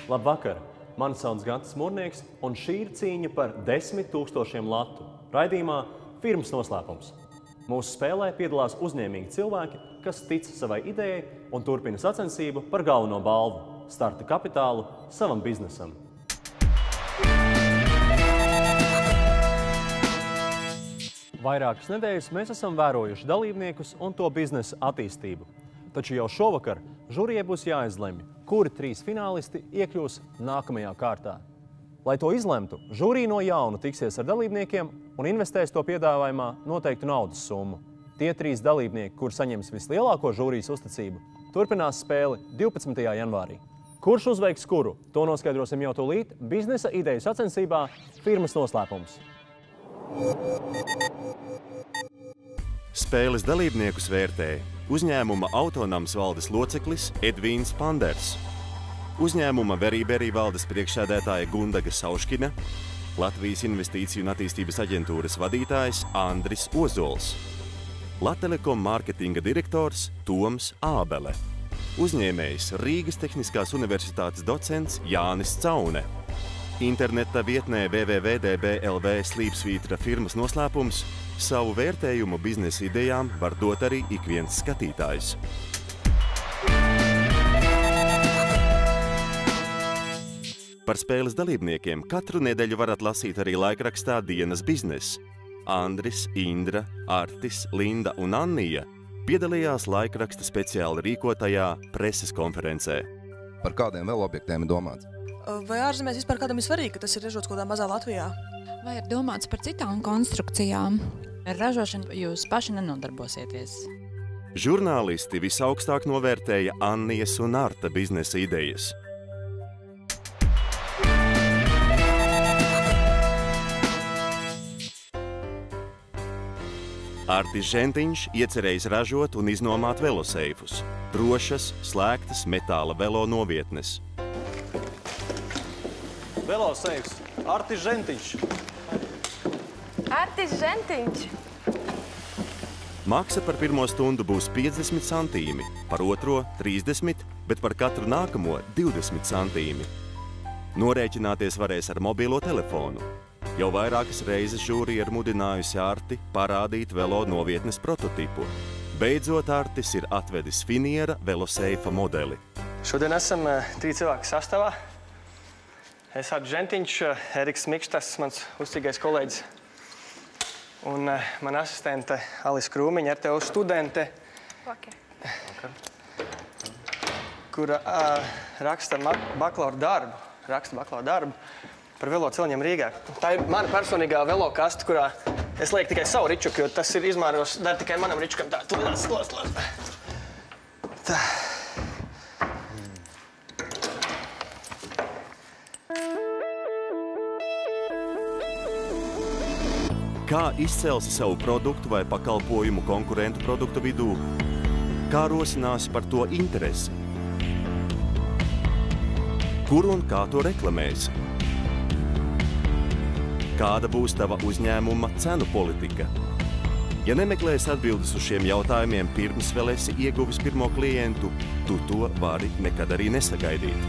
Labvakar! Mani sauc Gantis Murnieks, un šī ir cīņa par 10 000 latu. Raidījumā Firmas noslēpums. Mūsu spēlē piedalās uzņēmīgi cilvēki, kas tic savai idejai un turpina sacensību par galveno balvu – starta kapitālu savam biznesam. Vairākas nedēļas mēs esam vērojuši dalībniekus un to biznesa attīstību. Taču jau šovakar žūrijai būs jāizlemj, kuri 3 finālisti iekļūs nākamajā kārtā. Lai to izlemtu, žūrija no jauna tiksies ar dalībniekiem un investēs to piedāvājumā noteiktu naudas summu. Tie 3 dalībnieki, kur saņems vislielāko žūrijas uzticību, turpinās spēli 12. janvārī. Kurš uzveiks kuru? To noskaidrosim jau tūlīt biznesa ideju sacensībā Firmas noslēpums. Spēles dalībniekus vērtē uzņēmuma autonomas valdes loceklis Edvīns Panders, uzņēmuma Verīberī valdes priekšsēdētāja Gundaga Sauškina, Latvijas Investīciju un attīstības aģentūras vadītājs Andris Ozols, Latelekom mārketinga direktors Toms Ābele, uzņēmējs Rīgas Tehniskās universitātes docents Jānis Caune. Interneta vietnē www.db.lv/Firmas noslēpums savu vērtējumu biznesa idejām var dot arī ik viens skatītājs. Par spēles dalībniekiem katru nedēļu varat lasīt arī laikrakstā Dienas bizness. Andris, Indra, Artis, Linda un Annija piedalījās laikraksta speciāli rīkotajā preses konferencē. Par kādiem vēl objektiem ir domāts? Vai ārzemēs vispār kādam ir svarīgi, ka tas ir ražots kādā mazā Latvijā? Vai ir domāts par citām konstrukcijām? Ar ražošanu jūs paši nenodarbosieties. Žurnālisti visaugstāk novērtēja Annijas un Arta biznesa idejas. Artis Žentiņš iecerējis ražot un iznomāt veloseifus. Drošas, slēgtas metāla velo novietnes. Veloseifs, Artis Žentiņš. Artis Žentiņš. Maksa par pirmo stundu būs 50 centīmi, par otro 30, bet par katru nākamo 20 centīmi. Norēķināties varēs ar mobilo telefonu. Jau vairākas reizes žūrija ir mudinājusi Arti parādīt velo novietnes prototipu. Beidzot, Artis ir atvedis finiera veloseifa modeli. Šodien esam 3 cilvēku sastāvā. Es Artis Žentiņš, Eriks Mikštas, mans uzticīgais kolēģis, un mana asistente Alisa Krūmiņa, RTO studente, kura raksta bakalaura darbu par velo celiņiem Rīgā. Tā ir mana personīgā velo kasta, kurā es lieku tikai savu ričuku, jo tas ir izmēros dar tikai manam ričukam. Tā, tu lās. Tā. Kā izcelsi savu produktu vai pakalpojumu konkurentu produktu vidū? Kā rosināsi par to interesi? Kur un kā to reklamēsi? Kāda būs tava uzņēmuma cenu politika? Ja nemeklēsi atbildes uz šiem jautājumiem pirms vēl esi ieguvis pirmo klientu, tu to vari nekad arī nesagaidīt.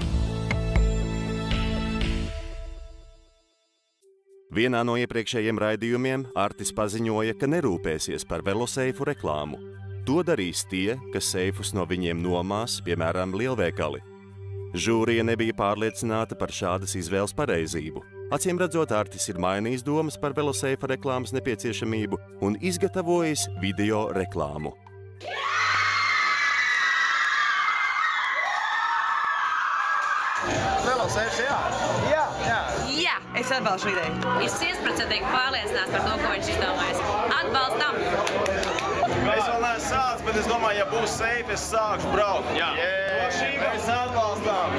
Vienā no iepriekšējiem raidījumiem Artis paziņoja, ka nerūpēsies par veloseifu reklāmu. To darīs tie, kas seifus no viņiem nomās, piemēram, lielveikali. Žūrija nebija pārliecināta par šādas izvēles pareizību. Acīm redzot, Artis ir mainījis domas par veloseifa reklāmas nepieciešamību un izgatavojis video reklāmu. Veloseifs, jā. Jā, es atbalstu ideju. Es 100% pārliecināts par to, ko viņš izdomājis. Atbalstam! Mēs vēl neesam sācis, bet es domāju, ja būs seifi, es sākšu braukt. Jā. Mēs atbalstām.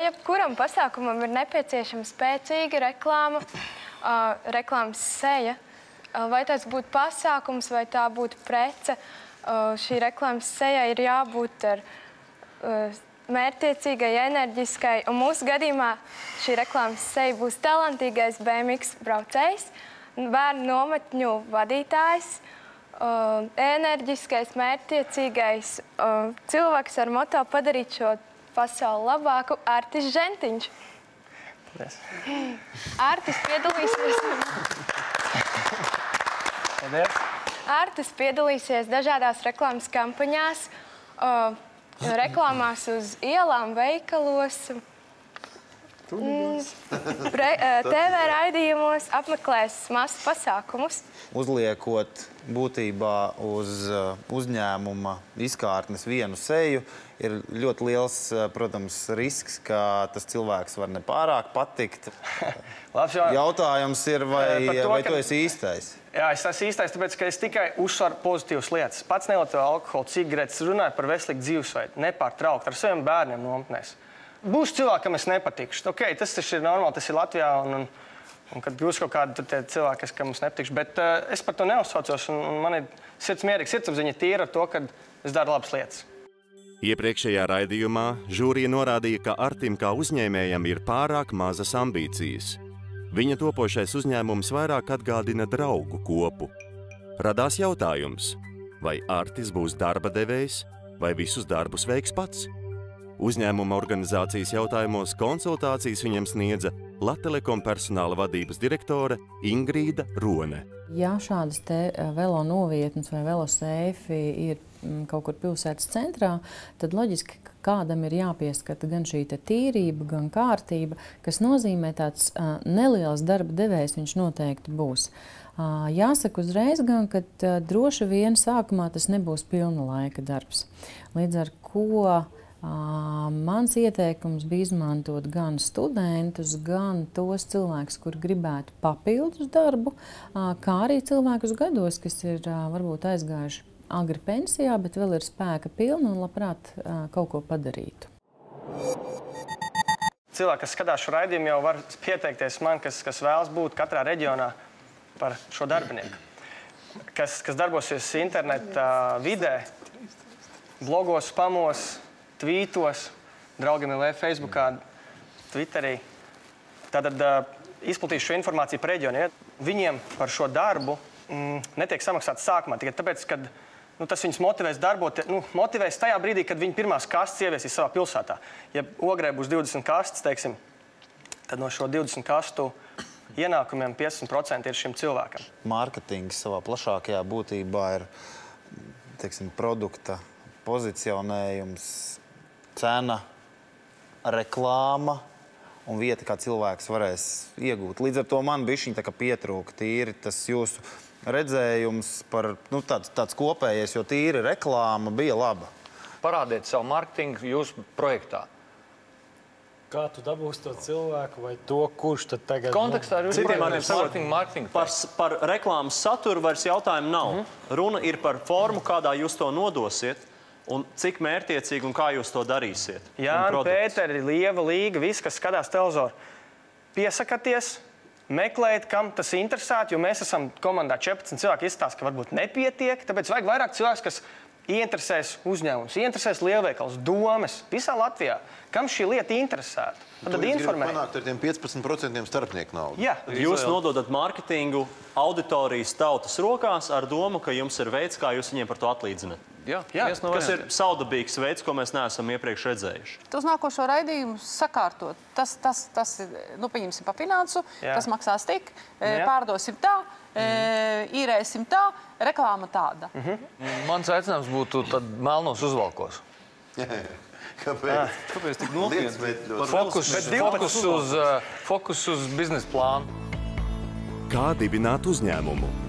Jebkuram pasākumam ir nepieciešama spēcīga reklāma, reklāmas seja. Vai tas būtu pasākums, vai tā būtu prece, šī reklāmas seja ir jābūt ar mērķtiecīgai, enerģiskai, un mūsu gadījumā šī reklāmas seja būs talantīgais BMX braucējs, bērnu nometņu vadītājs, enerģiskais, mērķtiecīgais cilvēks ar moto padarīt šo pasauli labāku, Artis Žentiņš. Paldies. Artis piedalīsies... Paldies. Artis piedalīsies dažādās reklāmas kampaņās, reklāmās uz ielām, veikalos, TV raidījumos, apmeklēs masu pasākumus. Uzliekot būtībā uz uzņēmuma izkārtnes vienu seju, ir ļoti liels, protams, risks, ka tas cilvēks var nepārāk patikt. Jautājums ir, vai tu esi īstais? Jā, es esmu īstais, tāpēc, ka es tikai uzsvaru pozitīvas lietas. Pats nelieto alkoholu, cigaretes, runāju par veselīgu dzīvesveidu, nepārtraukt ar saviem bērniem nometnēs. Būs cilvēki, kam es nepatikšu. Ok, tas ir normāli, tas ir Latvijā, un kad būs kaut kādi tie cilvēki, kam es nepatikšu. Bet es par to neuzsaucos, un man ir sirds mierīgs, sirdsapziņa tīra ar to, ka es daru labas lietas. Iepriekšējā raidījumā žūrija norādīja, ka Artim kā uzņēmējam ir pārāk mazas ambīcijas. Viņa topošais uzņēmums vairāk atgādina draugu kopu. Radās jautājums, vai Artis būs darba devējs, vai visus darbus veiks pats? Uzņēmuma organizācijas jautājumos konsultācijas viņam sniedza Latelekom personāla vadības direktore Ingrīda Rone. Ja šādas te velo novietnes vai veloseifi ir kaut kur pilsētas centrā, tad loģiski, ka kādam ir jāpieskata gan šī tīrība, gan kārtība, kas nozīmē tāds neliels darba devējs viņš noteikti būs. Jāsaka uzreiz gan, ka droši vien sākumā tas nebūs pilna laika darbs. Līdz ar ko mans ieteikums bija izmantot gan studentus, gan tos cilvēkus, kur gribētu papildus darbu, kā arī cilvēkus gados, kas ir varbūt aizgājuši agri pensijā, bet vēl ir spēka pilni un labprāt kaut ko padarītu. Cilvēki, kas skatās šo raidījumu, jau var pieteikties man, kas vēlas būt katrā reģionā par šo darbinieku. Kas darbosies interneta vidē, blogos, spamos, tvītos, draugiem LV, Facebookā, Twitterī. Tātad izplatīšu šo informāciju par reģioniem. Viņiem par šo darbu netiek samaksāts sākumā, tikai tāpēc, ka tas viņus motivēs darbot, motivēs tajā brīdī, kad viņi pirmās kastes ieviesīs savā pilsētā. Ja Ogrē būs 20 kastes, teiksim, tad no šo 20 kastu ienākumiem 50% ir šim cilvēkam. Mārketings savā plašākajā būtībā ir, teiksim, produkta pozicionējums, cena, reklāma un vieta, kā cilvēks varēs iegūt. Līdz ar to man bišķiņ tā kā pietrūka tīri tas jūsu redzējums par tāds kopējais, jo tīri reklāma bija laba. Parādiet savu marketingu jūsu projektā. Kā tu dabūsi to cilvēku vai to, kurš tad tagad... Kontekstā ir marketingu. Par reklāmas saturu vairs jautājumu nav. Runa ir par formu, kādā jūs to nodosiet. Un cik mērķtiecīgi un kā jūs to darīsiet? Jāni, Pēteri, Lieva, Līga, visi, kas skatās televizoru, piesakaties, meklējiet, kam tas interesētu, jo mēs esam komandā 14 cilvēki, izstāsta, ka varbūt nepietiek, tāpēc vajag vairāk cilvēks, kas ieinteresēs uzņēmums, ieinteresēs lielveikals, domes, visā Latvijā. Kam šī lieta interesētu? Tad informēt. Panākt ar tiem 15% starpnieku naudu. Jā. Jūs nododat marketingu auditorijas tautas rokās ar domu, ka jums ir veids, kā jūs viņiem par to atlīdzināt. Jā, kas ir saudabīgs veids, ko mēs neesam iepriekš redzējuši. Uz nākošo raidījumu sakārtot. Tas ir, pieņemsim pa finansu, tas maksās tik, pārdosim tā, īrēsim tā, reklāma tāda. Mans aicinājums būtu tad melnos uzvalkos. Kāpēc? Kāpēc tik nopietni? Fokus uz biznesa plānu. Kā dibināt uzņēmumu?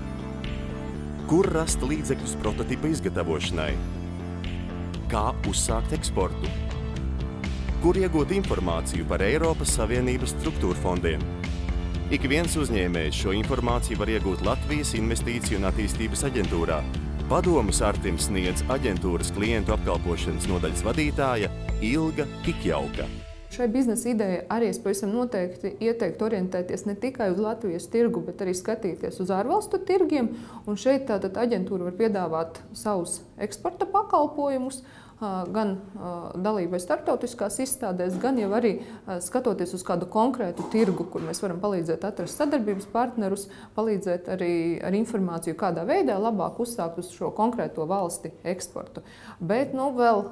Kur rast līdzekļus prototipa izgatavošanai? Kā uzsākt eksportu? Kur iegūt informāciju par Eiropas Savienības struktūra fondiem? Ik viens uzņēmējs šo informāciju var iegūt Latvijas Investīciju un attīstības aģentūrā. Padomus Artim sniedz aģentūras klientu apkalpošanas nodaļas vadītāja Ilga Kikjauka. Šai biznesa ideja arī es pavisam noteikti ieteiktu orientēties ne tikai uz Latvijas tirgu, bet arī skatīties uz ārvalstu tirgiem. Un šeit tātad aģentūra var piedāvāt savus eksporta pakalpojumus gan dalību vai starptautiskās izstādēs, gan jau arī skatoties uz kādu konkrētu tirgu, kur mēs varam palīdzēt atrast sadarbības partnerus, palīdzēt arī ar informāciju, kādā veidā labāk uzsākt uz šo konkrēto valsti eksportu. Bet, vēl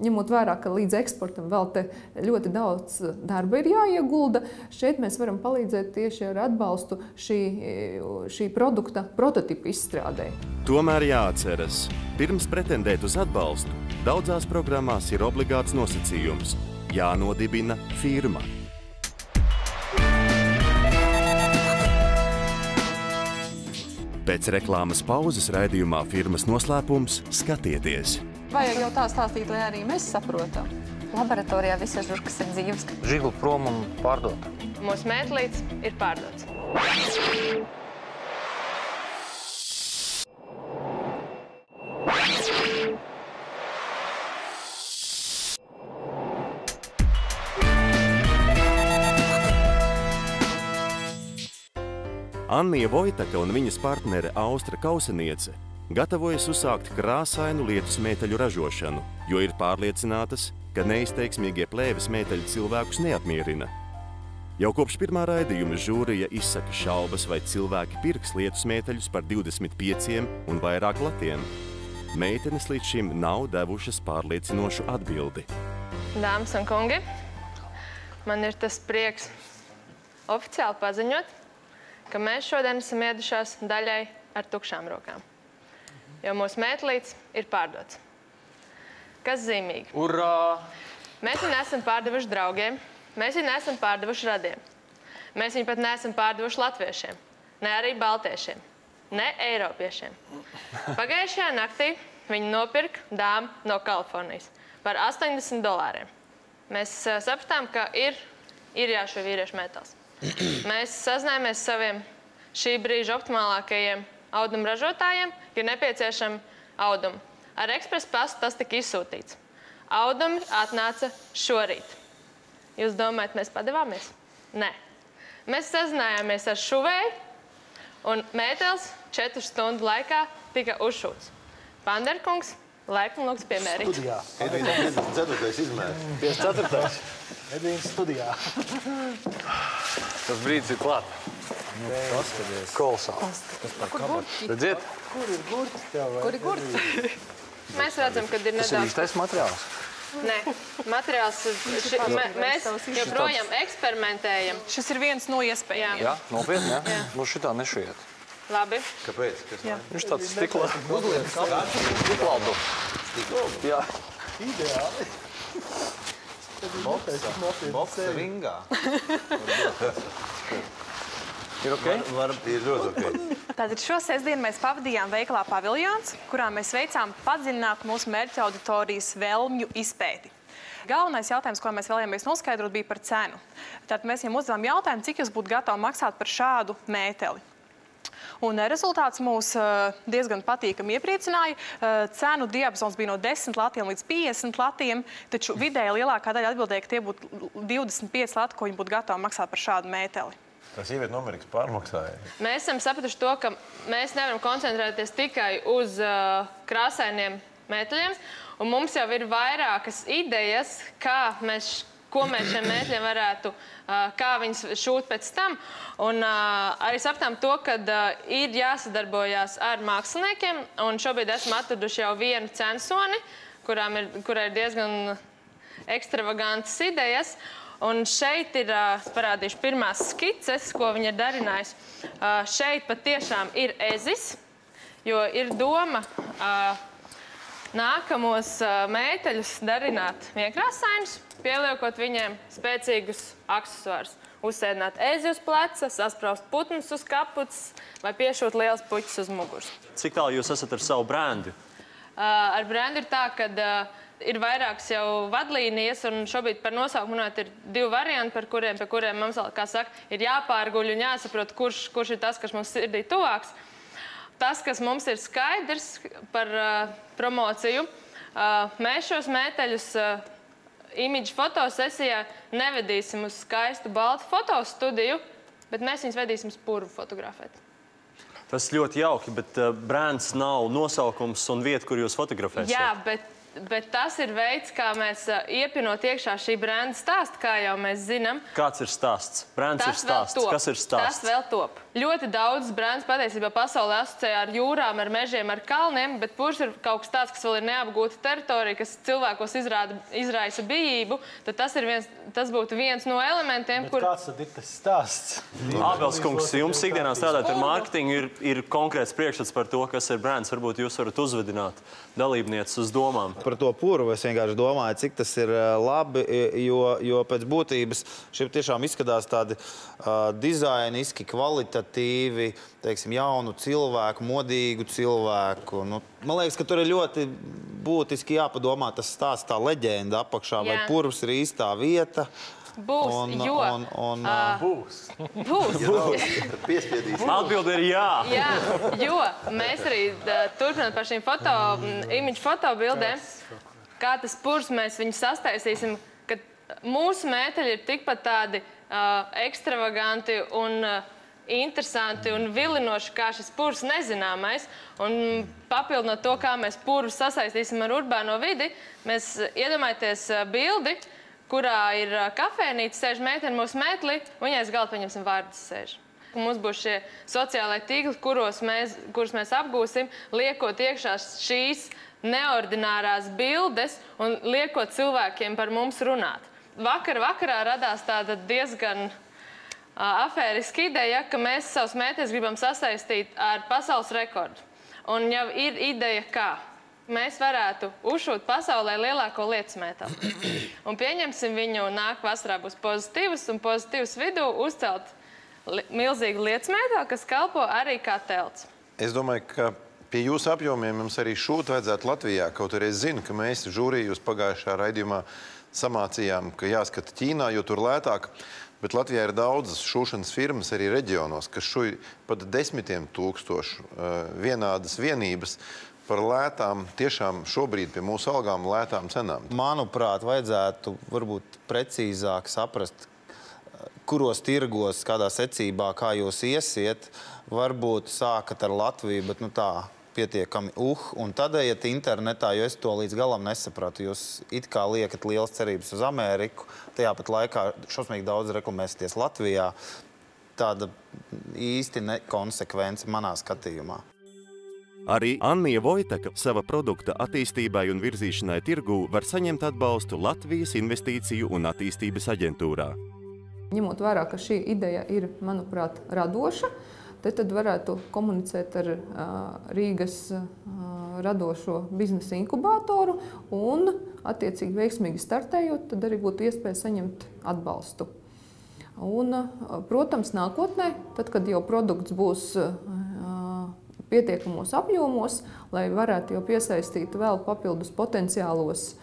ņemot vērā, ka līdz eksportam vēl te ļoti daudz darba ir jāiegulda, šeit mēs varam palīdzēt tieši ar atbalstu šī produkta prototipu izstrādē. Tomēr jāatceras, pirms pretendēt uz atbalstu, daudzās programmās ir obligāts nosacījums – jānodibina firma. Pēc reklāmas pauzes raidījumā Firmas noslēpums skatieties. Vajag jau tā stāstīt, lai arī mēs saprotam. Laboratorijā visas žurkas ir dzīves. Žigli prom un pārdot. Mūsu mētlīts ir pārdots. Annija Vojtaka un viņas partnere Austra Kauseniece gatavojas uzsākt krāsainu lietus mēteļu ražošanu, jo ir pārliecinātas, ka neizteiksmīgie plēves mēteļi cilvēkus neapmierina. Jau kopš pirmā raidījuma žūrija izsaka šaubas, vai cilvēki pirks lietus mēteļus par 25 un vairāk latiem. Meitenes līdz šim nav devušas pārliecinošu atbildi. Dāmas un kungi, man ir tas prieks oficiāli paziņot, ka mēs šodien esam iedušās daļai ar tukšām rokām, jo mūsu mētlīts ir pārdots. Kas zīmīgi? Urā! Mēs viņu neesam pārdevuši draugiem, mēs viņu neesam pārdevuši radiem. Mēs viņu pat neesam pārdevuši latviešiem, ne arī baltiešiem, ne eiropiešiem. Pagājušajā naktī viņi nopirka dāmu no Kalifornijas par $80. Mēs sapratām, ka ir jāšo vīriešu metāls. Mēs sazinājāmies saviem šī brīža optimālākajiem audumu ražotājiem, ka ir nepieciešami audumi. Ar ekspresa pastu tas tika izsūtīts. Audumi atnāca šorīt. Jūs domājat, mēs padevāmies? Nē. Mēs sazinājāmies ar šuvēju, un mētelis 4 stundu laikā tika uzšūts. Panderkungs, laipni lūgts piemērīt. Studijā. Edvīns 4. izmērs. 54. Edvīns studijā. Tas brīdis ir klāt. Paskaties. Kolosāls. Kur gurķi? Redziet? Kur ir gurķis tev? Kur ir gurķi? Mēs redzam, ka ir Tas ir nedaudz... īstais materiāls. Nē, materiāls... Mēs joprojām eksperimentējam. Šis ir viens no iespējām. Jā, nopietni, jā? Mums šitā nešiet. Labi. Kāpēc? Viņš tāds stiklādu. Jā. Ideāli. Boksa ringā. Ir ok? Ir ļoti ok. Tātad šo sestdienu mēs pavadījām veikalā Paviljons, kurā mēs veicām padziļināt mūsu mērķa auditorijas vēlmju izpēti. Galvenais jautājums, ko mēs vēlējāmies noskaidrot, bija par cenu. Tātad mēs viņam uzdevām jautājumu, cik jūs būtu gatavi maksāt par šādu mēteli. Un rezultāts mūs diezgan patīkami iepriecināja. Cenu diapazons bija no 10 latiem līdz 50 latiem, taču vidēji lielākā daļa atbildēja, ka tie būtu 25 lati, ko viņi būtu gatavi maksāt par šādu mēteli. Tā sieviete no Amerikas pārmaksāja. Mēs esam sapratuši to, ka mēs nevaram koncentrēties tikai uz krāsainiem mēteļiem, un mums jau ir vairākas idejas, ko mēs šiem mēteļiem varētu, kā viņus šūt pēc tam. Un arī sapratām to, ka ir jāsadarbojās ar māksliniekiem, un šobrīd esam atraduši jau vienu censoni, kurai ir diezgan ekstravagantas idejas. Un šeit ir parādījuši pirmās skices, ko viņi ir darinājusi. Šeit patiešām ir ezis, jo ir doma nākamos mēteļus darināt vienkrāsainus, pieliekot viņiem spēcīgus aksesuārus. Uzsēdināt ezi uz pleca, saspraust putnus uz kapuces vai piešūt liels puķis uz muguras. Cik tālu jūs esat ar savu brendu? Ar brendu ir tā, ka ir vairākas jau vadlīnijas, un šobrīd par nosaukumu runāt ir 2 varianti, pie kuriem mums, kā saka, ir jāpārguļ un jāsaprot, kurš ir tas, kas mums sirdī tuvāks. Tas, kas mums ir skaidrs par promociju, mēs šos mēteļus imidžu fotosesijā nevedīsim uz skaistu baltu fotostudiju, bet mēs viņus vedīsim spurvu fotografēt. Tas ļoti jauki, bet brands nav nosaukums un vieta, kur jūs fotografēsiet. Jā, bet Bet tas ir veids, kā mēs iepinot iekšā šī brenda stāstu, kā jau mēs zinām. Kāds ir stāsts? Brands ir stāsts. Kas ir stāsts? Tas vēl top. Ļoti daudz brands patiesībā pasaulē asociē ar jūrām, ar mežiem, ar kalniem, bet purs ir kaut kas tāds, kas vēl ir neapgūta teritorija, kas cilvēkos izraisa bijību, tad tas būtu viens no elementiem, kur... Kāds tad ir tas stāsts? Ābels kungs, jums ikdienā strādāt ar mārketingu, ir konkrēts priekšstats par to, kas ir brands. Varbūt jūs varat uzvedināt dalībnieces uz domām. Par to purvu es vienkārši domāju, cik tas ir labi, jo pēc būtības šie tiešām izskatās tādi dizainiski, kvalitatīvi, teiksim, jaunu cilvēku, modīgu cilvēku. Nu, man liekas, ka tur ir ļoti būtiski jāpadomā tas stāsts, tā leģenda apakšā, vai purvs ir īstā vieta. Būs, jo... Būs. Piespiedīs. Atbilde ir jā. Jā, jo mēs arī turpināt par šīm imidžu fotobildēm, kā tas purs mēs viņu sastaisīsim, ka mūsu mēteļi ir tikpat tādi ekstravaganti un interesanti un vilinoši, kā šis purs nezināmais. Un papildinot to, kā mēs purvu sasaistīsim ar urbāno vidi, mēs iedomājieties bildi, kurā ir kafēnīca, sēž meitene mūsu mētlī, un viņai aiz galda, paņemsim, vārdas sēž. Mums būs šie sociālai tīkli, kurus mēs apgūsim, liekot iekšā šīs neordinārās bildes un liekot cilvēkiem par mums runāt. Vakarā radās tāda diezgan afēriska ideja, ka mēs savus mētēs gribam sasaistīt ar pasaules rekordu. Un jau ir ideja, kā mēs varētu uzšūt pasaulē lielāko lietusmēteli. Un pieņemsim viņu, nāk vasarā būs pozitīvs, un pozitīvs vidū uzcelt milzīgu lietusmēteli, kas kalpo arī kā telts. Es domāju, ka pie jūsu apjomiem mums arī šūt vajadzētu Latvijā, kaut arī es zinu, ka mēs žūriju jūs pagājušā raidījumā samācījām, ka jāskata Ķīnā, jo tur lētāk. Bet Latvijā ir daudzas šūšanas firmas arī reģionos, kas šuj pat 10 000 vienādas vienības par lētām, tiešām šobrīd pie mūsu algām lētām cenām. Manuprāt, vajadzētu varbūt precīzāk saprast, kuros tirgos, kādā secībā, kā jūs iesiet. Varbūt sākat ar Latviju, bet nu tā pietiekami un tad ejat internetā, jo es to līdz galam nesapratu. Jūs it kā liekat lielas cerības uz Ameriku, tajā pat laikā šausmīgi daudz reklamēsieties Latvijā. Tāda īsti nekonsekvence manā skatījumā. Arī Annija Vojteka sava produkta attīstībai un virzīšanai tirgū var saņemt atbalstu Latvijas Investīciju un attīstības aģentūrā. Ņemot vērā, ka šī ideja ir, manuprāt, radoša, tad varētu komunicēt ar Rīgas radošo biznesa inkubātoru un, attiecīgi veiksmīgi startējot, tad arī būtu iespēja saņemt atbalstu. Un, protams, nākotnē, tad, kad jau produkts būs pietiekamos apjomos, lai varētu jau piesaistīt vēl papildus potenciālos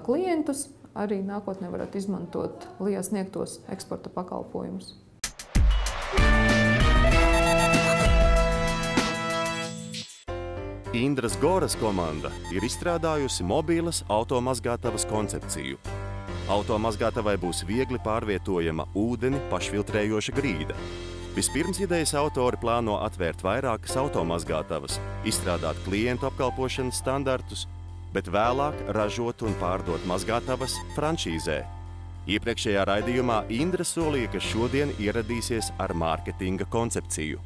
klientus, arī nākotnē varētu izmantot Lijā sniegtos eksporta pakalpojumus. Indras Goras komanda ir izstrādājusi mobīlas automazgātavas koncepciju. Automazgātavai būs viegli pārvietojama ūdeni pašfiltrējoša grīda. Vispirms idejas autori plāno atvērt vairākas automazgātavas, izstrādāt klientu apkalpošanas standartus, bet vēlāk ražot un pārdot mazgātavas franšīzē. Iepriekšējā raidījumā Indra solīja, ka šodien ieradīsies ar mārketinga koncepciju.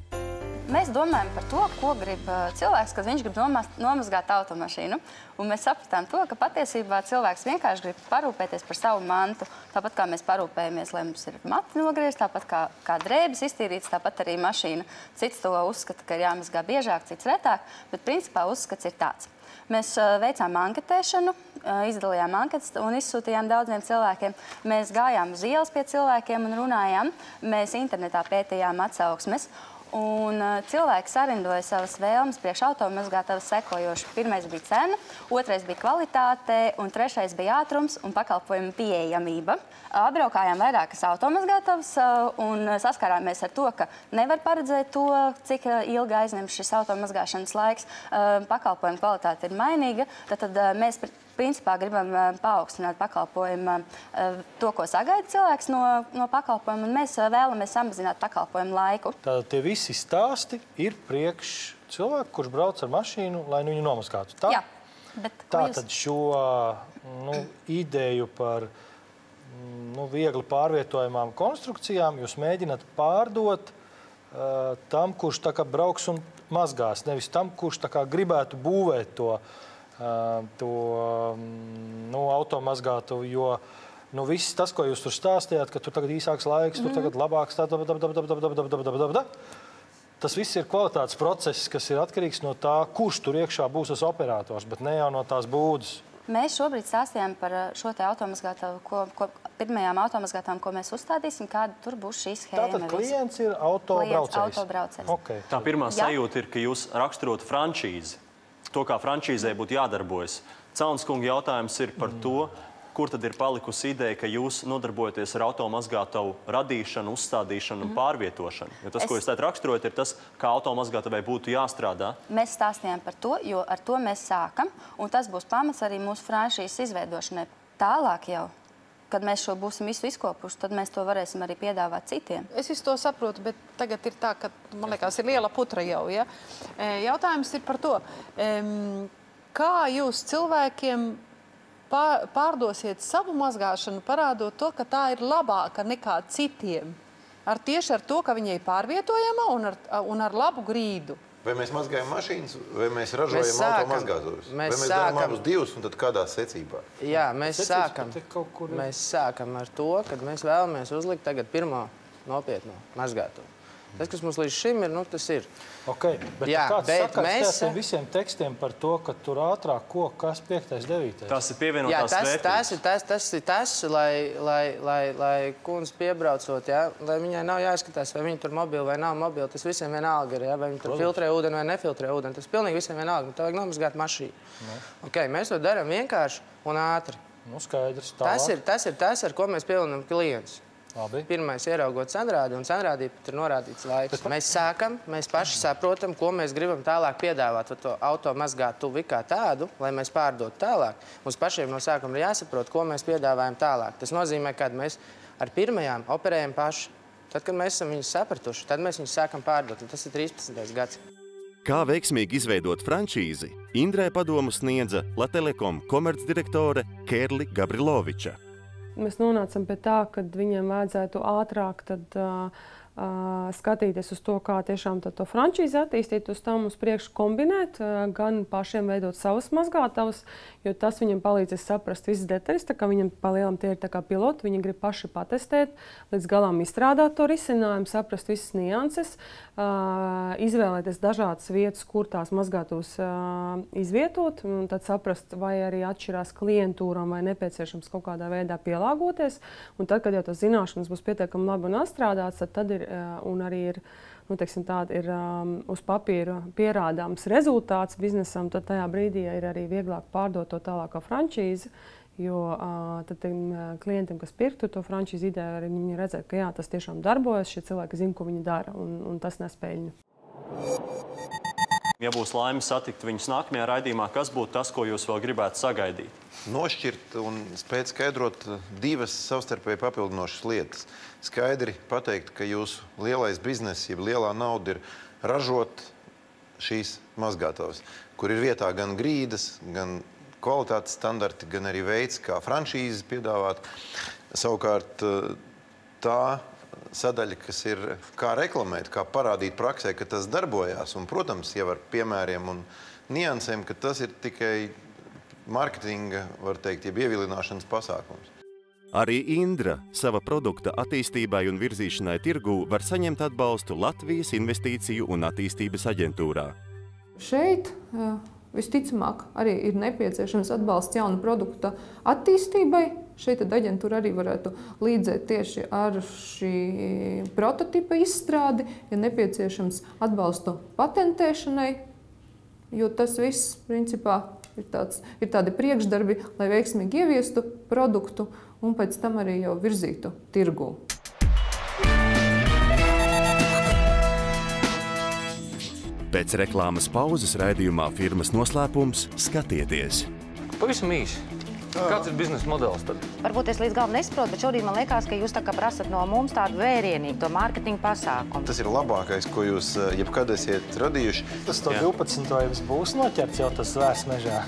Mēs domājam par to, ko grib cilvēks, kad viņš grib nomazgāt automašīnu. Un mēs sapratām to, ka patiesībā cilvēks vienkārši grib parūpēties par savu mantu. Tāpat kā mēs parūpējamies, lai mums ir mati nogriezt, tāpat kā drēbes iztīrīts, tāpat arī mašīna. Cits to uzskata, ka ir jāmazgā biežāk, cits retāk, bet principā uzskats ir tāds. Mēs veicām anketēšanu, izdalījām anketas un izsūtījām daudziem cilvēkiem. Mēs gājām uz ielas pie cilvēkiem un runājām. Mēs internetā pētījām atsauksmes. Un cilvēki sarindoja savas vēlmes priekš automazgātavas sekojoši. Pirmais bija cena, otrais bija kvalitāte, un trešais bija ātrums un pakalpojumu pieejamība. Apbraukājām vairākas automazgātavas un saskārāmies ar to, ka nevar paredzēt to, cik ilgi aizņem šis automazgāšanas laiks. Pakalpojumu kvalitāte ir mainīga, tad mēs principā gribam paaugstināt pakalpojumu, to, ko sagaida cilvēks no pakalpojuma, un mēs vēlamies samazināt pakalpojumu laiku. Tātad tie visi stāsti ir priekš cilvēku, kurš brauc ar mašīnu, lai viņu nomazgātu, tā? Jā. Tātad šo ideju par viegli pārvietojamām konstrukcijām jūs mēģināt pārdot tam, kurš tā kā brauks un mazgās, nevis tam, kurš tā kā gribētu būvēt to automazgātu, jo viss tas, ko jūs tur stāstījāt, ka tur tagad īsāks laiks, tur tagad labāks, tas viss ir kvalitātes process, kas ir atkarīgs no tā, kurš tur iekšā būs tas operators, bet ne jau no tās būdas. Mēs šobrīd stāstījām par šo te automazgātavu, pirmajām automazgātām, ko mēs uzstādīsim, kāda tur būs šī schēma. Tātad klients ir autobraucējs. Okay. Tā pirmā sajūta ir, ka jūs raksturot frančīzi, to, kā frančīzē būtu jādarbojas. Caunskunga jautājums ir par to, kur tad ir palikusi ideja, ka jūs nodarbojaties ar automazgātavu radīšanu, uzstādīšanu un pārvietošanu? Jo tas, ko jūs tēt raksturojat, ir tas, kā automazgātavai būtu jāstrādā. Mēs stāstījām par to, jo ar to mēs sākam, un tas būs pamats arī mūsu franšīzes izveidošanai. Tālāk jau, kad mēs šo būsim visu izkopuši, tad mēs to varēsim arī piedāvāt citiem. Es visu to saprotu, bet tagad ir tā, ka, man liekas, ir liela putra jau, ja? Jautājums ir par to, kā jūs cilvēkiem pārdosiet savu mazgāšanu, parādot to, ka tā ir labāka nekā citiem. Tieši ar to, ka viņai pārvietojama un ar labu grīdu. Vai mēs mazgājam mašīnas, vai mēs ražojam automazgātājus? Vai mēs darām abus divus un tad kādā secībā? Jā, mēs sākam ar to, kad mēs vēlamies uzlikt tagad pirmo nopietno mazgātavu. Tas, kas mums līdz šim ir, tas ir. Ok, bet kāds sakās tiem visiem tekstiem par to, ka tur ātrāk kas 5. 9. Tas ir pievienotās vērtības. Tas ir tas, lai kundze piebraucot, lai viņai nav jāskatās, vai viņa tur mobili vai nav mobili, tas visiem vienalga ir, vai viņa tur filtrē ūdeni vai nefiltrē ūdeni, tas pilnīgi visiem vienalga, tā vajag nomazgāt mašīnu. Ok, mēs to darām vienkārši un ātri. Skaidrs, tas ir tas, ar ko mēs pievienam klientus. Pirmais ieraugot Sanrādi, un Sanrādī pat ir norādīts laiks. Mēs sākam, mēs paši saprotam, ko mēs gribam tālāk piedāvāt to automazgātuvi kā tādu, lai mēs pārdotu tālāk. Mums pašiem no sākuma ir jāsaprot, ko mēs piedāvājam tālāk. Tas nozīmē, ka mēs ar pirmajām operējam paši. Tad, kad mēs esam viņus sapratuši, tad mēs viņus sākam pārdot, un tas ir 13. gads. Kā veiksmīgi izveidot frančīzi, Indrai padomu sniedza Latelekom komercdirektore Kerli Gabriloviča. Mēs nonācam pie tā, ka viņiem vajadzētu ātrāk skatīties uz to, kā tiešām to frančīzi attīstīt, uz tā mums priekš kombinēt, gan pašiem veidot savas mazgātavas, jo tas viņiem palīdzēs saprast visas detaļas, tā kā viņiem palielam tie ir tā kā piloti, viņi grib paši patestēt, līdz galām izstrādāt to risinājumu, saprast visas nianses, izvēlēties dažādas vietas, kur tās mazgātavas izvietot, un tad saprast, vai arī atšķirās klientūram, vai nepieciešams kaut kādā veidā pielāgoties, un tad, kad jau tas zināšanas būs pietiekami labi un atstrādāts, tad ir un arī ir, ir uz papīra pierādāms rezultāts biznesam, tad tajā brīdī ir arī vieglāk pārdot to tālāk kā frančīzi, jo tad tiem klientiem, kas pirktu to frančīzi ideju, arī viņi redzēt, ka jā, tas tiešām darbojas, šie cilvēki zina, ko viņi dara, un tas nes peļņu. Ja būs laime satikt viņus nākamajā raidījumā, kas būtu tas, ko jūs vēl gribētu sagaidīt? Nošķirt un spēt skaidrot divas savstarpēji papildinošas lietas. Skaidri pateikt, ka jūsu lielais bizness, jeb lielā nauda ir ražot šīs mazgātavas, kur ir vietā gan grīdas, gan kvalitātes standarti, gan arī veids, kā franšīzes piedāvāt. Savukārt tā sadaļa, kas ir kā reklamēt, kā parādīt praksē, ka tas darbojās, un, protams, jau ar piemēriem un niansēm, ka tas ir tikai marketinga, var teikt, jeb ievilināšanas pasākums. Arī Indra sava produkta attīstībai un virzīšanai tirgū var saņemt atbalstu Latvijas Investīciju un attīstības aģentūrā. Šeit visticamāk arī ir nepieciešams atbalsts jaunu produkta attīstībai. Šeit aģentūra arī varētu līdzēt tieši ar šī prototipa izstrādi, ja nepieciešams atbalstu patentēšanai, jo tas viss, principā, ir tādi priekšdarbi, lai veiksmīgi ieviestu produktu un pēc tam arī jau virzītu tirgū. Pēc reklāmas pauzes raidījumā firmas noslēpums skatieties. Pavisam īsi. Kāds ir biznesa modelis tad? Varbūt es līdz galam nesaprotu, bet šodien man liekas, ka jūs tā kā prasat no mums tādu vērienīgu, to mārketinga pasākumu. Tas ir labākais, ko jūs jebkad esiet radījuši. Tas to 12. jums būs noķerts jau tas zvērs mežā.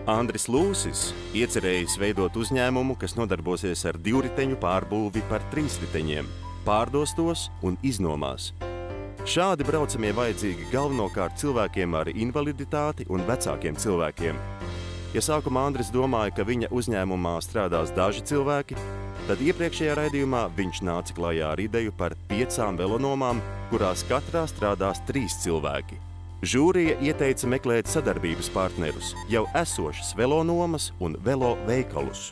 Andris Lūsis iecerējis veidot uzņēmumu, kas nodarbosies ar divriteņu pārbūvi par trīsriteņiem, pārdos tos un iznomās. Šādi braucamie vajadzīgi galvenokārt cilvēkiem ar invaliditāti un vecākiem cilvēkiem. Ja sākumā Andris domāja, ka viņa uzņēmumā strādās daži cilvēki, tad iepriekšējā raidījumā viņš nāca klajā ar ideju par 5 velonomām, kurās katrā strādās 3 cilvēki. Žūrija ieteica meklēt sadarbības partnerus, jau esošas velonomas un velo veikalus.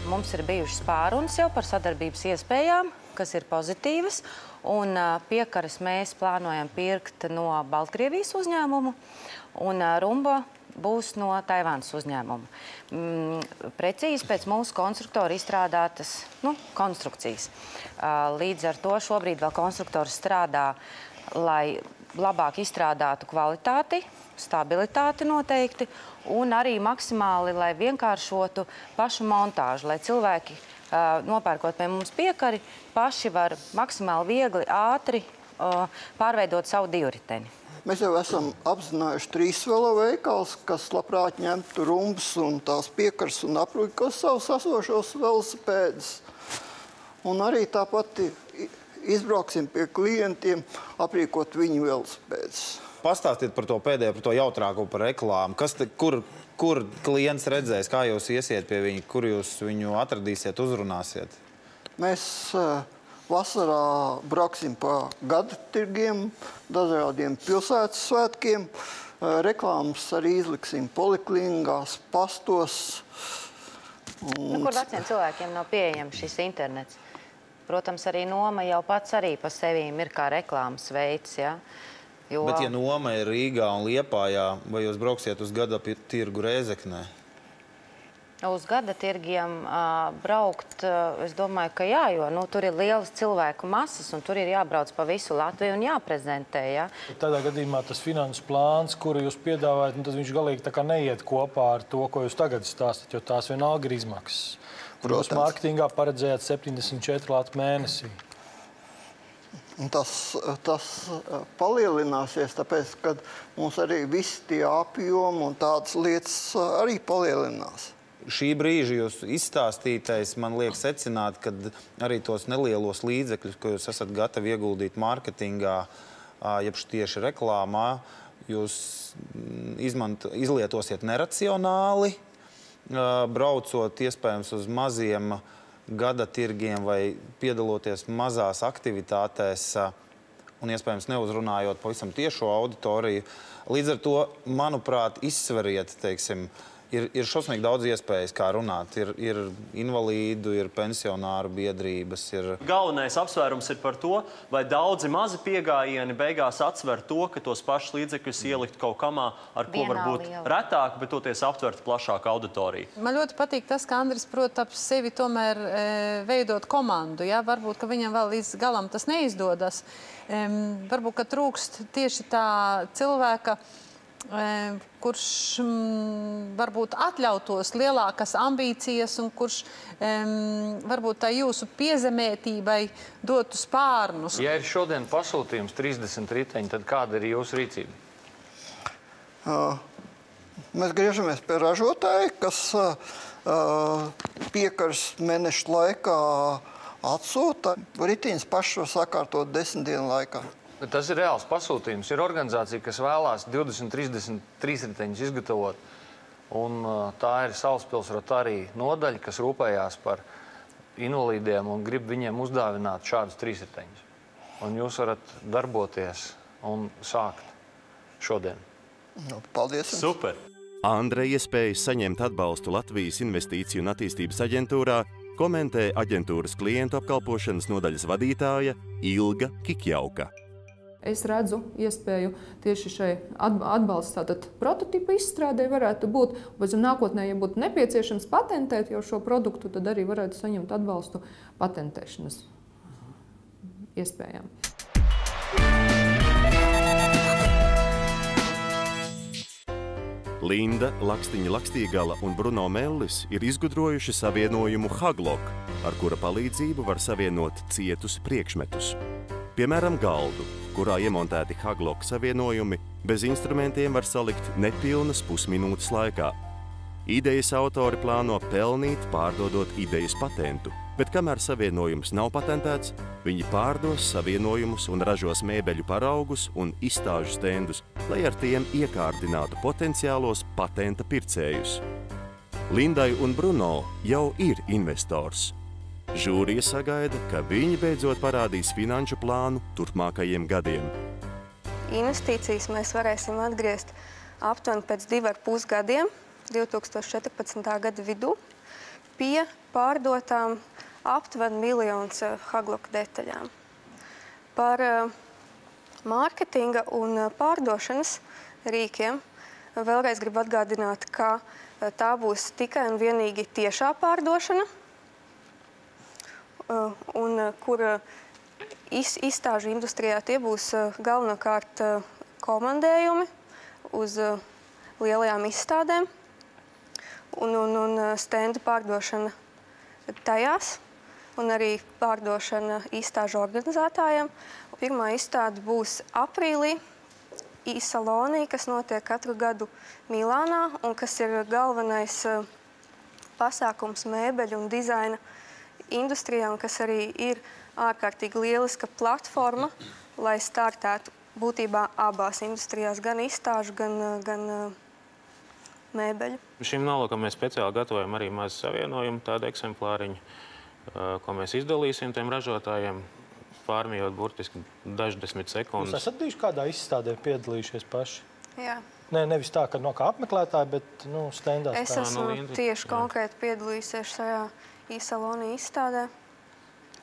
Mums ir bijušas pārunas jau par sadarbības iespējām, kas ir pozitīvas, un piekaras mēs plānojam pirkt no Baltkrievijas uzņēmumu, un rumba būs no Taivānas uzņēmuma. Precīzi pēc mūsu konstruktora izstrādātas konstrukcijas. Līdz ar to šobrīd vēl konstruktors strādā, lai labāk izstrādātu kvalitāti, stabilitāti noteikti, un arī maksimāli, lai vienkāršotu pašu montāžu, lai cilvēki, nopērkot pie mums piekari, paši var maksimāli viegli, ātri pārveidot savu divriteni. Mēs jau esam apzinājuši 3 velo veikals, kas labprāt ņemtu rumbas un tās piekars un aprūkos savus esošos velosipēdus. Un arī tāpat izbrauksim pie klientiem, aprīkot viņu velosipēdus. Pastāstiet par to pēdējo, par to jautrāko, par reklāmu. Kur klients redzēs, kā jūs iesiet pie viņa, kur jūs viņu atradīsiet, uzrunāsiet? Mēs vasarā brauksim pa gada tirgiem, dažādiem pilsētas svētkiem. Reklāmas arī izliksim poliklīningās, pastos. Kur veciem cilvēkiem nav pieejams šis internets? Protams, arī noma jau pats arī pa sevīm ir kā reklāmas veids, ja? Bet, ja noma ir Rīgā un Liepājā, vai jūs brauksiet uz gada tirgu Rēzeknē? Uz gada tirgiem braukt, es domāju, ka jā, jo tur ir lielas cilvēku masas un tur ir jābrauc pa visu Latviju un jāprezentē, ja? Tādā gadījumā tas finanses plāns, kuru jūs piedāvājat, tad viņš galīgi tā kā neiet kopā ar to, ko jūs tagad stāstat, jo tās vienalga ir izmaksas. Jūs mārketingā paredzējāt 74 lati mēnesī. Tas palielināsies, tāpēc, ka mums arī visi tie apjomi un tādas lietas arī palielinās. Šī brīža jūs izstāstītais, man liek secināt, ka arī tos nelielos līdzekļus, ko jūs esat gatavi ieguldīt mārketingā, jeb tieši reklāmā, jūs izlietosiet neracionāli, braucot iespējams uz maziem gada tirgiem vai piedaloties mazās aktivitātēs un iespējams neuzrunājot pavisam tiešo auditoriju. Līdz ar to, manuprāt, izsveriet, teiksim, ir šausmīgi daudz iespējas, kā runāt. Ir invalīdu, ir pensionāru biedrības. Galvenais apsvērums ir par to, vai daudzi mazi piegājieni beigās atsver to, ka tos pašus līdzekļus ielikt kaut kamā, ar ko varbūt retāk, bet toties aptvert plašāku auditoriju. Man ļoti patīk tas, ka Andris prot ap sevi tomēr veidot komandu. Ja? Varbūt, ka viņam vēl līdz galam tas neizdodas. Varbūt, ka trūkst tieši tā cilvēka, kurš varbūt atļautos lielākas ambīcijas un kurš varbūt tā jūsu piezemētībai dotu spārnus. Ja ir šodien pasūtījums 30 riteņi, tad kāda ir jūsu rīcība? Mēs griežamies pie ražotāja, kas piekars mēnešu laikā atsūta. Ritiņas paši var sakārtot 10 dienu laikā. Tas ir reāls pasūtījums. Ir organizācija, kas vēlās 20-30 trīsriteņus izgatavot. Un tā ir Salaspils Rotary nodaļa, kas rūpējās par invalīdiem un grib viņiem uzdāvināt šādus trīsriteņus. Un jūs varat darboties un sākt šodien. Paldies! Super! Andra iespējas saņemt atbalstu Latvijas Investīciju un attīstības aģentūrā komentē aģentūras klientu apkalpošanas nodaļas vadītāja Ilga Kikjauka. es redzu iespēju tieši šai atbalsts tātad prototipa izstrādē varētu būt. Pēc tam nākotnē, ja būtu nepieciešams patentēt jau šo produktu, tad arī varētu saņemt atbalstu patentēšanas iespējām. Linda, Lakstiņa Lakstīgala un Bruno Mellis ir izgudrojuši savienojumu Haglok, ar kura palīdzību var savienot cietus priekšmetus. Piemēram, galdu, kurā iemontēti Haglok savienojumi, bez instrumentiem var salikt nepilnas pusminūtes laikā. Idejas autori plāno pelnīt, pārdodot idejas patentu, bet kamēr savienojums nav patentēts, viņi pārdos savienojumus un ražos mēbeļu paraugus un izstāžu stendus, lai ar tiem iekārdinātu potenciālos patenta pircējus. Lindai un Bruno jau ir investors. Žūrija sagaida, ka viņi beidzot parādīs finanšu plānu turpmākajiem gadiem. Investīcijas mēs varēsim atgriezt aptuveni pēc 2,5 gadiem, 2014. gada vidū, pie pārdotām aptuveni 1 miljons Haglok detaļām. Par mārketinga un pārdošanas rīkiem vēlreiz gribu atgādināt, ka tā būs tikai un vienīgi tiešā pārdošana, un kur izstāžu industrijā tie būs galvenokārt komandējumi uz lielajām izstādēm un stendu pārdošana tajās, un arī pārdošana izstāžu organizētājiem. Pirmā izstāde būs aprīlī Isalonī, kas notiek katru gadu Milānā, un kas ir galvenais pasākums mēbeļu un dizaina industrijā, un kas arī ir ārkārtīgi lieliska platforma, lai startētu būtībā abās industrijās, gan izstāžu, gan mēbeļu. Šim nolūkam mēs speciāli gatavojam arī mazu savienojumu, tādu eksemplāriņu, ko mēs izdalīsim tiem ražotājiem, pārmijot burtiski dažu 10 sekundes. Jūs esat bijuši kādā izstādē piedalījušies paši? Jā. Nē, nevis tā, ka no kā apmeklētāji, bet stendā. Es esmu tieši konkrēti piedalījusies šajā Isalonī izstādē,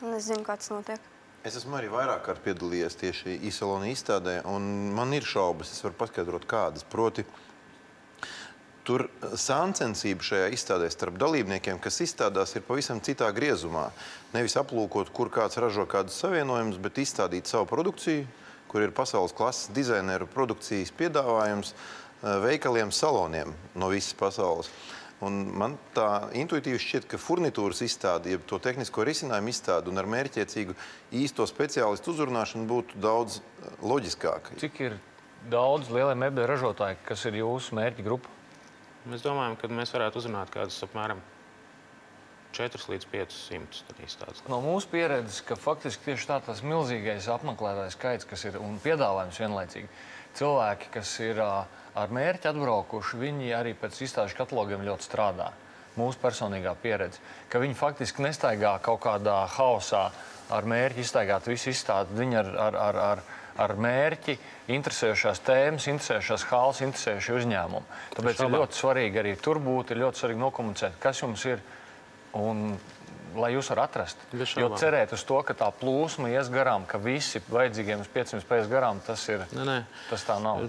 un es zinu, kā tas notiek. Es esmu arī vairāk kārt piedalījies tieši Isalonī izstādē, un man ir šaubas, es varu paskaidrot kādas. Proti, tur sāncensība šajā izstādē starp dalībniekiem, kas izstādās, ir pavisam citā griezumā. Nevis aplūkot, kur kāds ražo kādus savienojumus, bet izstādīt savu produkciju, kur ir pasaules klases dizaineru produkcijas piedāvājums veikaliem, saloniem no visas pasaules. Un man tā intuitīvi šķiet, ka furnitūras izstāde, jeb to tehnisko risinājumu izstāde un ar mērķiecīgu īsto speciālistu uzrunāšanu būtu daudz loģiskāk. Cik ir daudz lielie mēbeļu ražotāji, kas ir jūsu mērķa grupa? Mēs domājam, ka mēs varētu uzrunāt kādus apmēram 4 līdz 500 izstādes. No mūsu pieredzes, ka faktiski tieši tas milzīgais apmeklētāju skaits, kas ir un piedāvājums vienlaicīgi, cilvēki, kas ir ar mērķi atbraukuši, viņi arī pēc izstāžu katalogiem ļoti strādā. Mūsu personīgā pieredze, ka viņi faktiski nestaigā kaut kādā haosā ar mērķi izstaigāt visu izstādi. Viņi ar mērķi, interesējušās tēmas, interesējušās halas, interesējuši uzņēmumu. Tāpēc ir ļoti svarīgi arī tur būt, ir ļoti svarīgi nokomunicēt, kas jums ir un lai jūs varat atrast. Jo cerēt uz to, ka tā plūsma ies garām, ka visi vajadzīgiem uz 500 pēc garām, tas tā nav.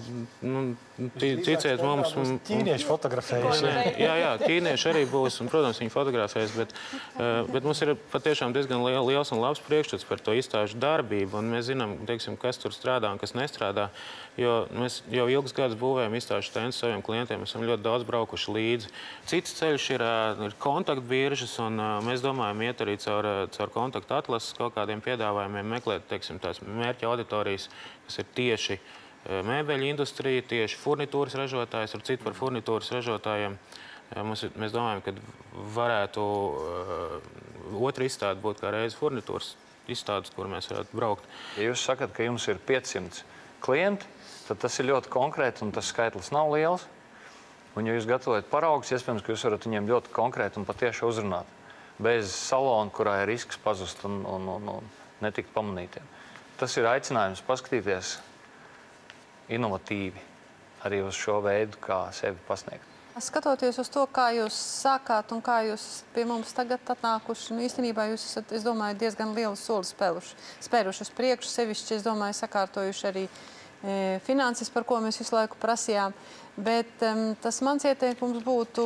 Ticiet mums... Ķīnieši fotografējas. Jā, ķīnieši arī būs, un, protams, viņi fotografējas, bet mums ir patiešām diezgan liels un labs priekšstats par to izstāžu darbību, un mēs zinām, teiksim, kas tur strādā un kas nestrādā, jo mēs jau ilgus gadus būvējam izstāžu stendus saviem klientiem, esam ļoti daudz braukuši līdzi. Cits ceļš ir kontaktbiržas, un mēs domājam iet arī caur kontaktu atlases kaut kādiem piedāvājumiem, meklēt, teiksim, tās mērķa auditorijas, kas ir tieši mēbeļu industrija, tieši furnitūras ražotājs, ar citu par furnitūras ražotājiem. Mēs domājam, ka varētu otra izstāde būt kā reizi furnitūras izstādes, kur mēs varētu braukt. Ja jūs sakat, ka jums ir 500 klienti, tad tas ir ļoti konkrēti un tas skaitlis nav liels. Un ja jūs gatavojat paraugus, iespējams, ka jūs varat viņiem ļoti konkrēti un patieši uzrunāt. Bez salona, kurā ir risks pazust un netikt pamanītiem. Tas ir aicinājums paskatīties inovatīvi arī uz šo veidu, kā sevi pasniegt. Skatoties uz to, kā jūs sākāt un kā jūs pie mums tagad atnākuši, īstenībā jūs esat, es domāju, diezgan lielu soli spēruši uz priekšu, sevišķi, es domāju, sakārtojuši arī finanses, par ko mēs visu laiku prasījām. Bet tas mans ieteikums būtu,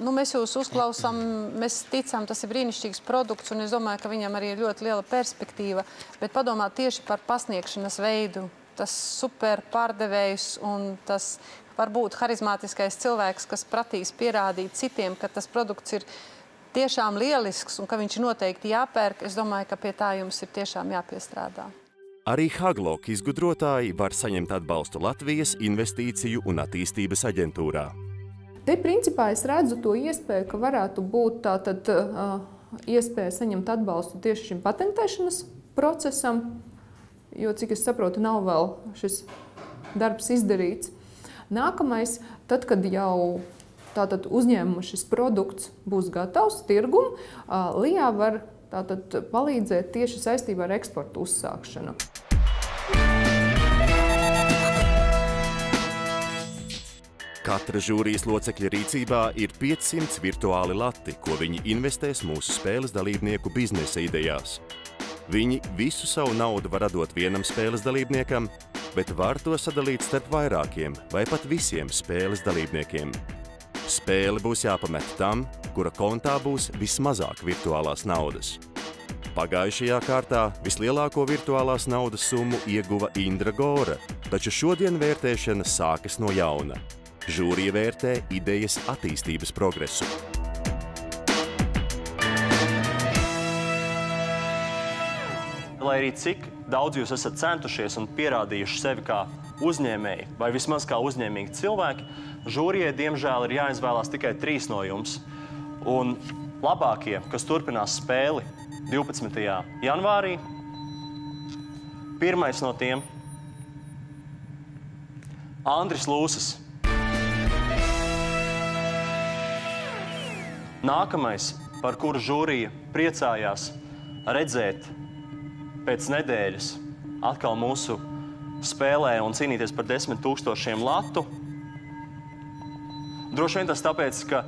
mēs jūs uzklausām, mēs ticam, tas ir brīnišķīgs produkts, un es domāju, ka viņam arī ir ļoti liela perspektīva, bet padomāt tieši par pasniegšanas veidu. Tas super pārdevējs un tas varbūt harizmātiskais cilvēks, kas pratīs pierādīt citiem, ka tas produkts ir tiešām lielisks un ka viņš ir noteikti jāpērk, es domāju, ka pie tā jums ir tiešām jāpiestrādā. Arī Haglok izgudrotāji var saņemt atbalstu Latvijas Investīciju un attīstības aģentūrā. Te principā es redzu to iespēju, ka varētu būt tātad iespēja saņemt atbalstu tieši šim patentēšanas procesam, jo, cik es saprotu, nav vēl šis darbs izdarīts. Nākamais, tad, kad jau tātad uzņēmuma šis produkts būs gatavs tirgumu, LIA var tātad palīdzēt tieši saistībā ar eksportu uzsākšanu. Katra žūrijas locekļa rīcībā ir 500 virtuāli lati, ko viņi investēs mūsu spēles dalībnieku biznesa idejās. Viņi visu savu naudu var atdot vienam spēles dalībniekam, bet var to sadalīt starp vairākiem vai pat visiem spēles dalībniekiem. Spēle būs jāpamet tam, kura kontā būs vismazāk virtuālās naudas. Pagājušajā kārtā vislielāko virtuālās naudas summu ieguva Indra Gora, taču šodien vērtēšana sākas no jauna. Žūrija vērtē idejas attīstības progresu. Lai arī cik daudz jūs esat centušies un pierādījuši sevi kā uzņēmēji vai vismaz kā uzņēmīgi cilvēki, žūrijai diemžēl ir jāizvēlās tikai 3 no jums. Un labākie, kas turpinās spēli 12. janvārī, pirmais no tiem – Andris Lūsis. Nākamais, par kuru žūrija priecājās redzēt pēc nedēļas atkal mūsu spēlē un cīnīties par 10 000 latu. Droši vien tas tāpēc, ka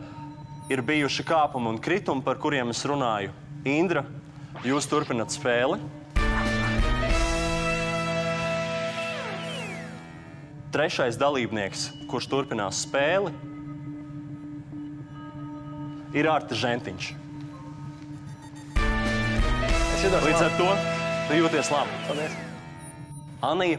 ir bijuši kāpumi un kritumi, par kuriem es runāju. Indra, jūs turpināt spēli. Trešais dalībnieks, kurš turpinās spēli, ir Arta Žentiņš. Līdz ar to tu jūties labi. Paldies. Anija,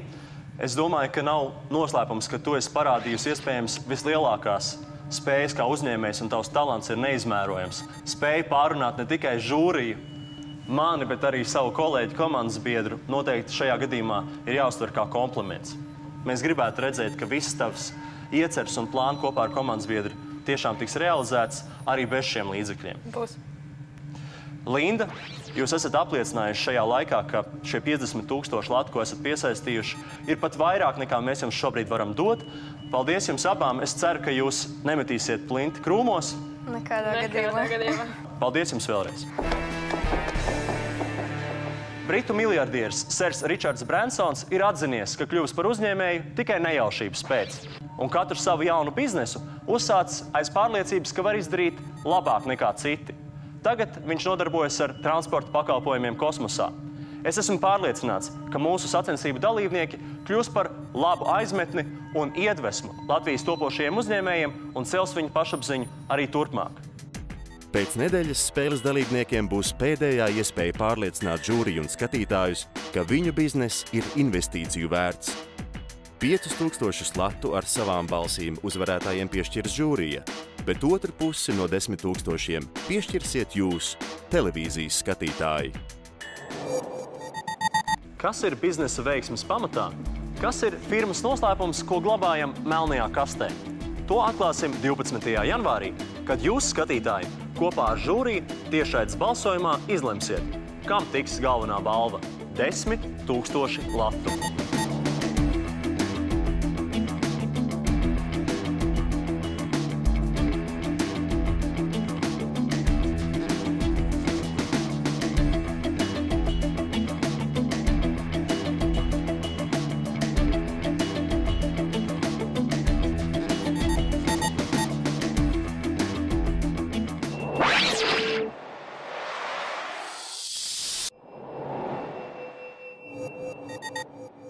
es domāju, ka nav noslēpums, ka tu esi parādījusi iespējams vislielākās spējas kā uzņēmējs, un tavs talants ir neizmērojams. Spēja pārunāt ne tikai žūriju, mani, bet arī savu kolēģi komandas biedru noteikti šajā gadījumā ir jāuztver kā kompliments. Mēs gribētu redzēt, ka visas tavas ieceres un plāni kopā ar komandas biedru tiešām tiks realizēts arī bez šiem līdzekļiem. Būs. Linda, jūs esat apliecinājuši šajā laikā, ka šie 50 000 lati, ko esat piesaistījuši, ir pat vairāk nekā mēs jums šobrīd varam dot. Paldies jums abām. Es ceru, ka jūs nemetīsiet plinti krūmos. Nekādā gadījumā. Paldies jums vēlreiz. Britu miljardieris Sers Ričards Bransons ir atzinies, ka kļuvis par uzņēmēju tikai nejaušības pēc. Un katru savu jaunu biznesu uzsācis aiz pārliecības, ka var izdarīt labāk nekā citi. Tagad viņš nodarbojas ar transporta pakalpojumiem kosmosā. Es esmu pārliecināts, ka mūsu sacensību dalībnieki kļūs par labu aizmetni un iedvesmu Latvijas topošajiem uzņēmējiem un cels viņu pašapziņu arī turpmāk. Pēc nedēļas spēles dalībniekiem būs pēdējā iespēja pārliecināt žūriju un skatītājus, ka viņu biznes ir investīciju vērts. 5000 latu ar savām balsīm uzvarētājiem piešķirs žūrija, bet otru pusi no 10 000 piešķirsiet jūs, televīzijas skatītāji. Kas ir biznesa veiksmes pamatā? Kas ir firmas noslēpums, ko glabājam melnajā kastē? To atklāsim 12. janvārī, kad jūs, skatītāji, kopā ar žūriju tiešraides balsojumā izlemsiet, kam tiks galvenā balva – 10 000 latu. Paldies!